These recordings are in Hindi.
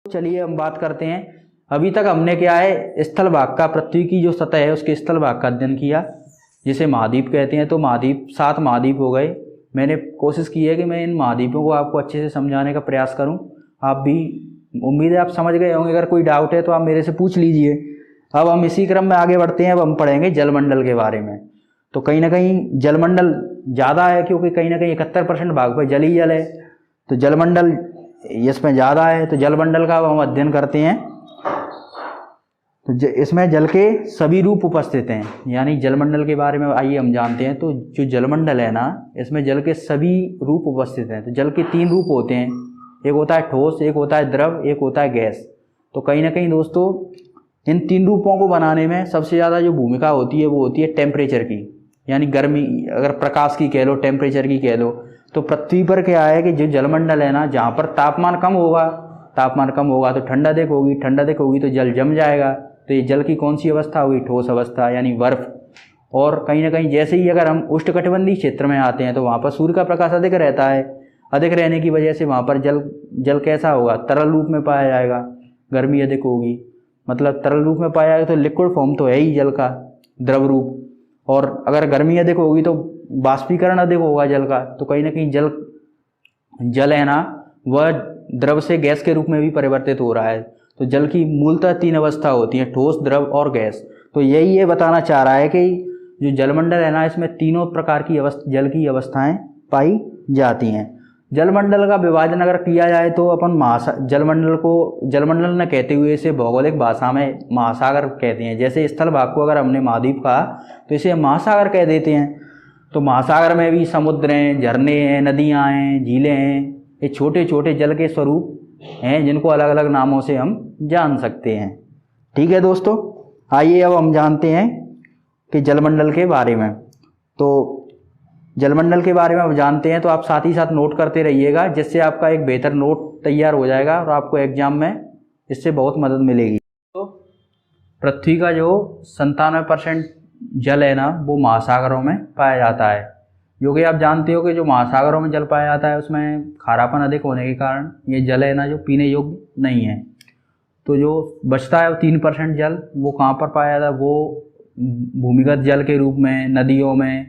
चलिए हम बात करते हैं। अभी तक हमने क्या है, स्थल भाग का, पृथ्वी की जो सतह है उसके स्थल भाग का अध्ययन किया, जिसे महाद्वीप कहते हैं। तो महाद्वीप 7 महाद्वीप हो गए। मैंने कोशिश की है कि मैं इन महाद्वीपों को आपको अच्छे से समझाने का प्रयास करूं। आप भी, उम्मीद है आप समझ गए होंगे। अगर कोई डाउट है तो आप मेरे से पूछ लीजिए। अब हम इसी क्रम में आगे बढ़ते हैं। अब हम पढ़ेंगे जलमंडल के बारे में। तो कहीं ना कहीं जलमंडल ज़्यादा है, क्योंकि कहीं ना कहीं 71% भाग पर जल ही जल है। तो जलमंडल इसमें ज़्यादा है। तो जलमंडल का हम अध्ययन करते हैं। तो इसमें जल के सभी रूप उपस्थित हैं, यानी जलमंडल के बारे में आइए हम जानते हैं। तो जो जलमंडल है ना, इसमें जल के सभी रूप उपस्थित हैं। तो जल के 3 रूप होते हैं, एक होता है ठोस, एक होता है द्रव, एक होता है गैस। तो कहीं ना कहीं दोस्तों इन 3 रूपों को बनाने में सबसे ज़्यादा जो भूमिका होती है वो होती है टेम्परेचर की, यानी गर्मी, अगर प्रकाश की कह लो, टेम्परेचर की कह लो। तो पृथ्वी पर क्या है कि जो जलमंडल है ना, जहाँ पर तापमान कम होगा तो ठंडा दिक होगी तो जल जम जाएगा। तो ये जल की कौन सी अवस्था होगी? ठोस अवस्था, यानी बर्फ। और कहीं ना कहीं जैसे ही अगर हम उष्णकटिबंधीय क्षेत्र में आते हैं तो वहाँ पर सूर्य का प्रकाश अधिक रहता है। अधिक रहने की वजह से वहाँ पर जल कैसा होगा? तरल रूप में पाया जाएगा। गर्मी अधिक होगी, मतलब तरल रूप में पाया जाएगा। तो लिक्विड फॉर्म तो है ही जल का, द्रव रूप। और अगर गर्मी अधिक होगी तो बाष्पीकरण अधिक होगा जल का। तो कहीं ना कहीं जल है ना, वह द्रव से गैस के रूप में भी परिवर्तित हो रहा है। तो जल की मूलतः 3 अवस्था होती हैं, ठोस, द्रव और गैस। तो यही ये बताना चाह रहा है कि जो जलमंडल है ना, इसमें तीनों प्रकार की जल की अवस्थाएं पाई जाती हैं। जलमंडल का विभाजन अगर किया जाए तो अपन जलमंडल न कहते हुए इसे भौगोलिक भाषा में महासागर कहते हैं। जैसे स्थल भाग को अगर हमने महाद्वीप कहा तो इसे महासागर कह देते हैं। तो महासागर में भी समुद्र हैं, झरने हैं, नदियाँ हैं, झीलें हैं। ये छोटे छोटे जल के स्वरूप हैं जिनको अलग अलग नामों से हम जान सकते हैं। ठीक है दोस्तों, आइए अब हम जानते हैं कि जलमंडल के बारे में। तो जलमंडल के बारे में अब जानते हैं तो आप साथ ही साथ नोट करते रहिएगा, जिससे आपका एक बेहतर नोट तैयार हो जाएगा और आपको एग्जाम में इससे बहुत मदद मिलेगी। तो पृथ्वी का जो 97% जल है ना, वो महासागरों में पाया जाता है। जो कि आप जानते हो कि जो महासागरों में जल पाया जाता है उसमें खारापन अधिक होने के कारण ये जल है ना, जो पीने योग्य नहीं है। तो जो बचता है वो 3% जल, वो कहाँ पर पाया जाता है? वो भूमिगत जल के रूप में, नदियों में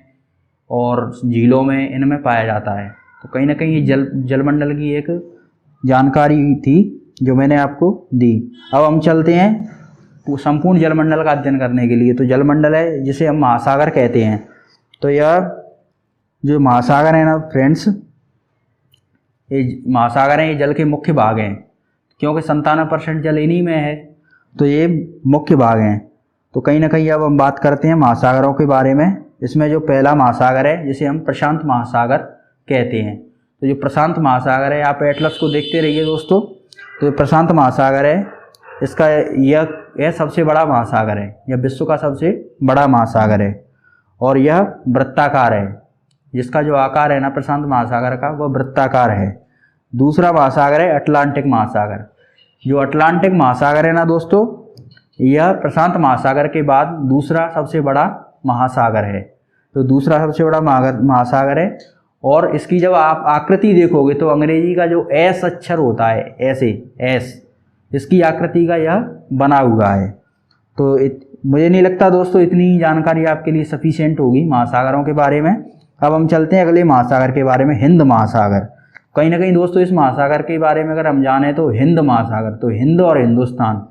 और झीलों में, इनमें पाया जाता है। तो कहीं ना कहीं ये जलमंडल की एक जानकारी थी जो मैंने आपको दी। अब हम चलते हैं संपूर्ण जलमंडल का अध्ययन करने के लिए। तो जलमंडल है जिसे हम महासागर कहते हैं। तो यह जो महासागर है ना फ्रेंड्स, ये महासागर हैं, ये जल के मुख्य भाग हैं, क्योंकि 97% जल इन्हीं में है। तो ये मुख्य भाग हैं। तो कहीं ना कहीं अब हम बात करते हैं महासागरों के बारे में। इसमें जो पहला महासागर है जिसे हम प्रशांत महासागर कहते हैं। तो जो प्रशांत महासागर है, आप एटलस को देखते रहिए दोस्तों। तो प्रशांत महासागर है, इसका यह सबसे बड़ा महासागर है। यह विश्व का सबसे बड़ा महासागर है और यह वृत्ताकार है। जिसका जो आकार है ना प्रशांत महासागर का, वह वृत्ताकार है। दूसरा महासागर है अटलांटिक महासागर। जो अटलांटिक महासागर है ना दोस्तों, यह प्रशांत महासागर के बाद दूसरा सबसे बड़ा महासागर है। तो दूसरा सबसे बड़ा महासागर है। और इसकी जब आप आकृति देखोगे तो अंग्रेजी का जो एस अक्षर होता है, ऐसे एस, इसकी आकृति का यह बना हुआ है। तो मुझे नहीं लगता दोस्तों इतनी जानकारी आपके लिए सफिशिएंट होगी महासागरों के बारे में। अब हम चलते हैं अगले महासागर के बारे में, हिंद महासागर। कहीं ना कहीं दोस्तों इस महासागर के बारे में अगर हम जाने तो हिंद महासागर, तो हिंद और हिंदुस्तान,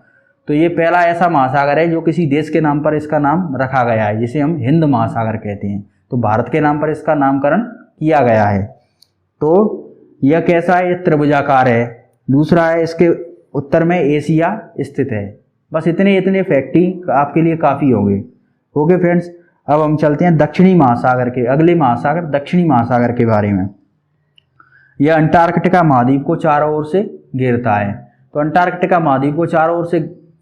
तो ये पहला ऐसा महासागर है जो किसी देश के नाम पर इसका नाम रखा गया है, जिसे हम हिंद महासागर कहते हैं। तो भारत के नाम पर इसका नामकरण किया गया है। तो यह कैसा है? यह त्रिभुजाकार है। दूसरा है, इसके उत्तर में एशिया स्थित है। बस इतने फैक्ट आपके लिए काफ़ी होंगे। ओके फ्रेंड्स, अब हम चलते हैं दक्षिणी महासागर के, अगले महासागर दक्षिणी महासागर के बारे में। यह अंटार्कटिका महाद्वीप को चारों ओर से घेरता है। तो अंटार्कटिका महाद्वीप को चारों ओर से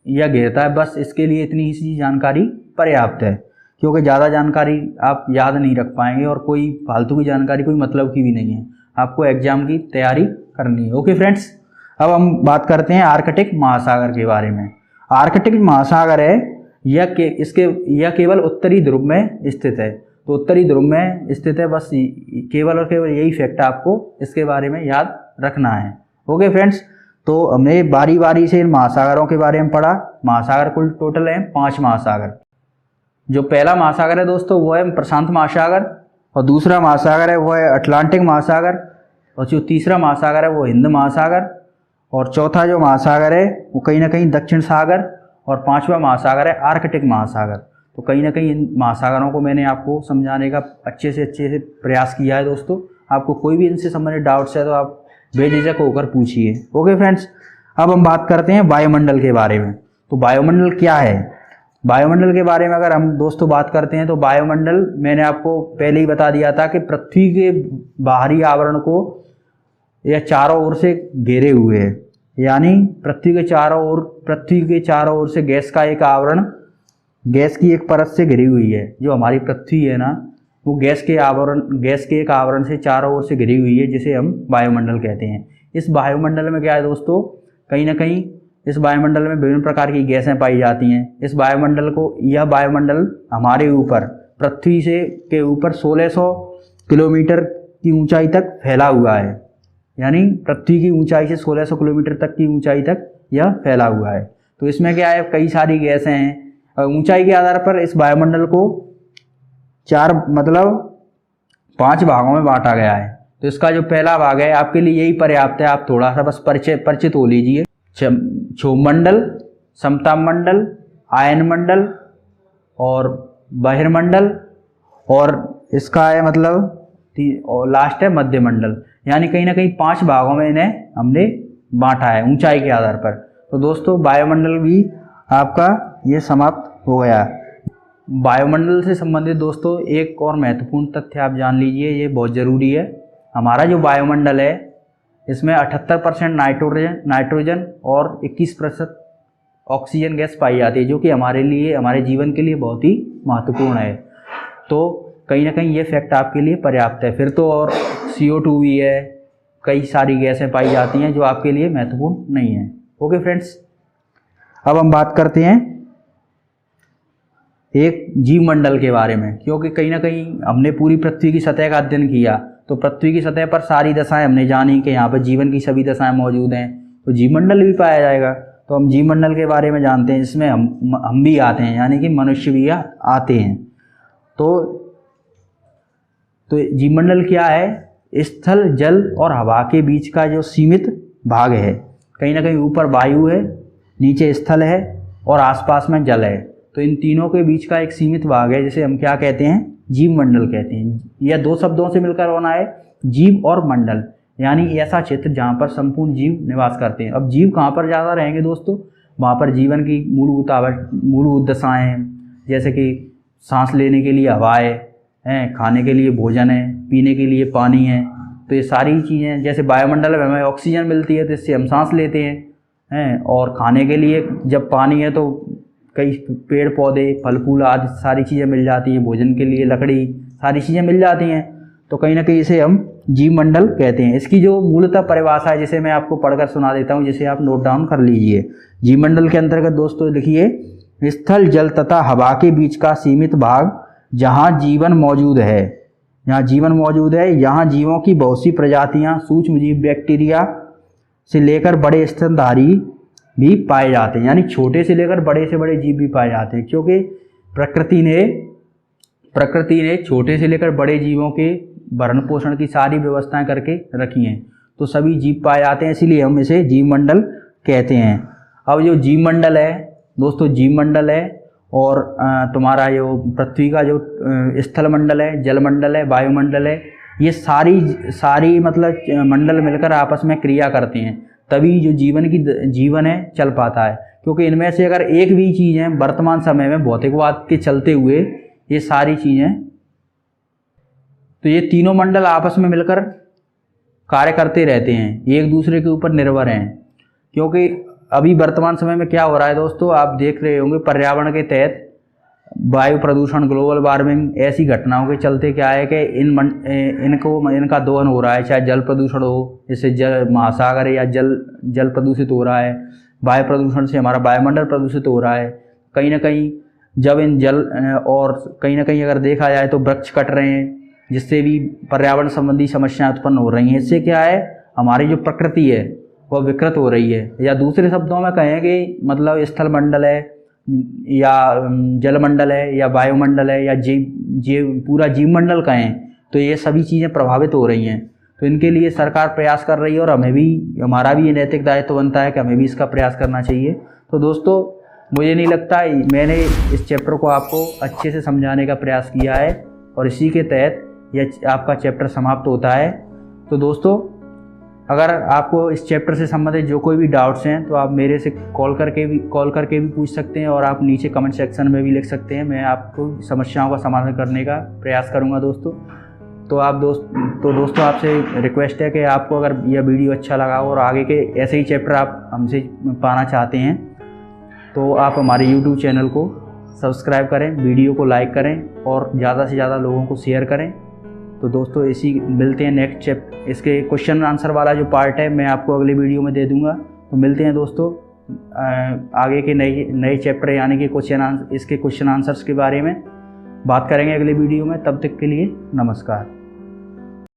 यह घेरता है। बस इसके लिए इतनी सी जानकारी पर्याप्त है, क्योंकि ज़्यादा जानकारी आप याद नहीं रख पाएंगे और कोई फालतू की जानकारी कोई मतलब की भी नहीं है। आपको एग्जाम की तैयारी करनी है। ओके फ्रेंड्स, अब हम बात करते हैं आर्कटिक महासागर के बारे में। आर्कटिक महासागर है, यह केवल उत्तरी ध्रुव में स्थित है। तो उत्तरी ध्रुव में स्थित है। बस केवल और केवल यही फैक्ट आपको इसके बारे में याद रखना है। ओके फ्रेंड्स, तो हमने बारी बारी से इन महासागरों के बारे में पढ़ा। महासागर कुल टोटल हैं 5 महासागर। जो पहला महासागर है दोस्तों वो है प्रशांत महासागर, और दूसरा महासागर है वो है अटलांटिक महासागर, और जो तीसरा महासागर है वो हिंद महासागर, और चौथा जो महासागर है वो कहीं ना कहीं दक्षिण सागर, और 5वां महासागर है आर्कटिक महासागर। तो कहीं ना कहीं इन महासागरों को मैंने आपको समझाने का अच्छे से प्रयास किया है दोस्तों। आपको कोई भी इनसे संबंधित डाउट्स है तो आप बेझिझक होकर पूछिए। ओके फ्रेंड्स, अब हम बात करते हैं वायुमंडल के बारे में। तो वायुमंडल क्या है? वायुमंडल के बारे में अगर हम दोस्तों बात करते हैं तो वायुमंडल मैंने आपको पहले ही बता दिया था कि पृथ्वी के बाहरी आवरण को यह चारों ओर से घेरे हुए है, यानी पृथ्वी के चारों ओर से गैस का एक आवरण, गैस की एक परत से घिरी हुई है। जो हमारी पृथ्वी है ना, वो गैस के एक आवरण से चारों ओर से घिरी हुई है, जिसे हम वायुमंडल कहते हैं। इस वायुमंडल में क्या है दोस्तों, कहीं ना कहीं इस वायुमंडल में विभिन्न प्रकार की गैसें पाई जाती हैं। यह वायुमंडल हमारे ऊपर पृथ्वी से के ऊपर 1600 किलोमीटर की ऊंचाई तक फैला हुआ है, यानी पृथ्वी की ऊंचाई से 1600 किलोमीटर तक की ऊंचाई तक यह फैला हुआ है। तो इसमें क्या है, कई सारी गैसें हैं। ऊंचाई के आधार पर इस वायुमंडल को 5 भागों में बांटा गया है। तो इसका जो पहला भाग है आपके लिए यही पर्याप्त है, आप थोड़ा सा बस परिचित हो लीजिए। क्षोभमंडल, समतापमंडल, आयनमंडल और बहिर्मंडल, और इसका है और लास्ट है मध्यमंडल। यानी कहीं ना कहीं 5 भागों में इन्हें हमने बांटा है ऊंचाई के आधार पर। तो दोस्तों वायुमंडल भी आपका ये समाप्त हो गया। वायुमंडल से संबंधित दोस्तों एक और महत्वपूर्ण तथ्य आप जान लीजिए, ये बहुत ज़रूरी है। हमारा जो वायुमंडल है इसमें 78% नाइट्रोजन और 21% ऑक्सीजन गैस पाई जाती है, जो कि हमारे जीवन के लिए बहुत ही महत्वपूर्ण है। तो कहीं ना कहीं ये फैक्ट आपके लिए पर्याप्त है। फिर तो और CO2 भी है, कई सारी गैसें पाई जाती हैं जो आपके लिए महत्वपूर्ण नहीं है। ओके फ्रेंड्स, अब हम बात करते हैं एक जीवमंडल के बारे में, क्योंकि कहीं ना कहीं हमने पूरी पृथ्वी की सतह का अध्ययन किया, तो पृथ्वी की सतह पर सारी दशाएं हमने जानी कि यहाँ पर जीवन की सभी दशाएं मौजूद हैं, तो जीवमंडल भी पाया जाएगा। तो हम जीवमंडल के बारे में जानते हैं, जिसमें हम भी आते हैं, यानी कि मनुष्य भी आते हैं। तो जीवमंडल क्या है? स्थल, जल और हवा के बीच का जो सीमित भाग है। कहीं ना कहीं ऊपर वायु है, नीचे स्थल है और आसपास में जल है। तो इन तीनों के बीच का एक सीमित भाग है, जिसे हम क्या कहते हैं? जीवमंडल कहते हैं। यह 2 शब्दों से मिलकर बना है, जीव और मंडल, यानी ऐसा क्षेत्र जहाँ पर संपूर्ण जीव निवास करते हैं। अब जीव कहाँ पर ज़्यादा रहेंगे दोस्तों? वहाँ पर जीवन की मूलभूत दशाएँ, जैसे कि सांस लेने के लिए हवाएँ हैं, खाने के लिए भोजन है, पीने के लिए पानी है। तो ये सारी चीज़ें, जैसे वायुमंडल में हमें ऑक्सीजन मिलती है तो इससे हम सांस लेते हैं, और खाने के लिए जब पानी है तो कई पेड़ पौधे, फल फूल आदि सारी चीज़ें मिल जाती हैं। भोजन के लिए लकड़ी, सारी चीज़ें मिल जाती हैं। तो कहीं ना कहीं इसे हम जीवमंडल कहते हैं। इसकी जो मूलतः परिभाषा है, जिसे मैं आपको पढ़कर सुना देता हूँ, जिसे आप नोट डाउन कर लीजिए। जीवमंडल के अंतर्गत दोस्तों लिखिए, स्थल, जल तथा हवा के बीच का सीमित भाग जहाँ जीवन मौजूद है, यहाँ जीवों की बहुत सी प्रजातियाँ, सूक्ष्म जीव, बैक्टीरिया से लेकर बड़े स्तनधारी भी पाए जाते हैं, यानी छोटे से लेकर बड़े से बड़े जीव भी पाए जाते हैं, क्योंकि प्रकृति ने छोटे से लेकर बड़े जीवों के भरण पोषण की सारी व्यवस्थाएं करके रखी हैं। तो सभी जीव पाए जाते हैं, इसीलिए हम इसे जीवमंडल कहते हैं। अब जो जीवमंडल है दोस्तों, जीवमंडल है और तुम्हारा जो पृथ्वी का जो स्थल मंडल है, जल मंडल है, वायुमंडल है, ये सारी मंडल मिलकर आपस में क्रिया करते हैं, तभी जो जीवन है चल पाता है। क्योंकि इनमें से अगर एक भी चीज़ है वर्तमान समय में भौतिकवाद के चलते हुए ये सारी चीज़ें, तो ये तीनों मंडल आपस में मिलकर कार्य करते रहते हैं, एक दूसरे के ऊपर निर्भर हैं। क्योंकि अभी वर्तमान समय में क्या हो रहा है दोस्तों, आप देख रहे होंगे पर्यावरण के तहत वायु प्रदूषण, ग्लोबल वार्मिंग, ऐसी घटनाओं के चलते क्या है कि इनका दोहन हो रहा है। चाहे जल प्रदूषण हो, जैसे जल महासागर या जल प्रदूषित हो रहा है, वायु प्रदूषण से हमारा वायुमंडल प्रदूषित हो रहा है। कहीं ना कहीं जब इन जल और कहीं ना कहीं अगर देखा जाए तो वृक्ष कट रहे हैं, जिससे भी पर्यावरण संबंधी समस्याएं उत्पन्न हो रही हैं। इससे क्या है, हमारी जो प्रकृति है वह विकृत हो रही है, या दूसरे शब्दों में कहें कि मतलब स्थल मंडल है या जलमंडल है या वायुमंडल है या जीव पूरा जीवमंडल कहें, तो ये सभी चीज़ें प्रभावित हो रही हैं। तो इनके लिए सरकार प्रयास कर रही है और हमारा भी ये नैतिक दायित्व बनता है कि हमें भी इसका प्रयास करना चाहिए। तो दोस्तों, मुझे नहीं लगता मैंने इस चैप्टर को आपको अच्छे से समझाने का प्रयास किया है और इसी के तहत यह आपका चैप्टर समाप्त होता है। तो दोस्तों, अगर आपको इस चैप्टर से संबंधित जो कोई भी डाउट्स हैं तो आप मेरे से कॉल करके भी पूछ सकते हैं और आप नीचे कमेंट सेक्शन में भी लिख सकते हैं। मैं आपको समस्याओं का समाधान करने का प्रयास करूंगा दोस्तों। तो दोस्तों आपसे रिक्वेस्ट है कि आपको अगर यह वीडियो अच्छा लगा और आगे के ऐसे ही चैप्टर आप हमसे पाना चाहते हैं तो आप हमारे YouTube चैनल को सब्सक्राइब करें, वीडियो को लाइक करें और ज़्यादा से ज़्यादा लोगों को शेयर करें। तो दोस्तों मिलते हैं नेक्स्ट चैप्टर, इसके क्वेश्चन आंसर वाला जो पार्ट है मैं आपको अगले वीडियो में दे दूंगा। तो मिलते हैं दोस्तों आगे के नए चैप्टर यानी कि इसके क्वेश्चन आंसर्स के बारे में बात करेंगे अगले वीडियो में। तब तक के लिए नमस्कार।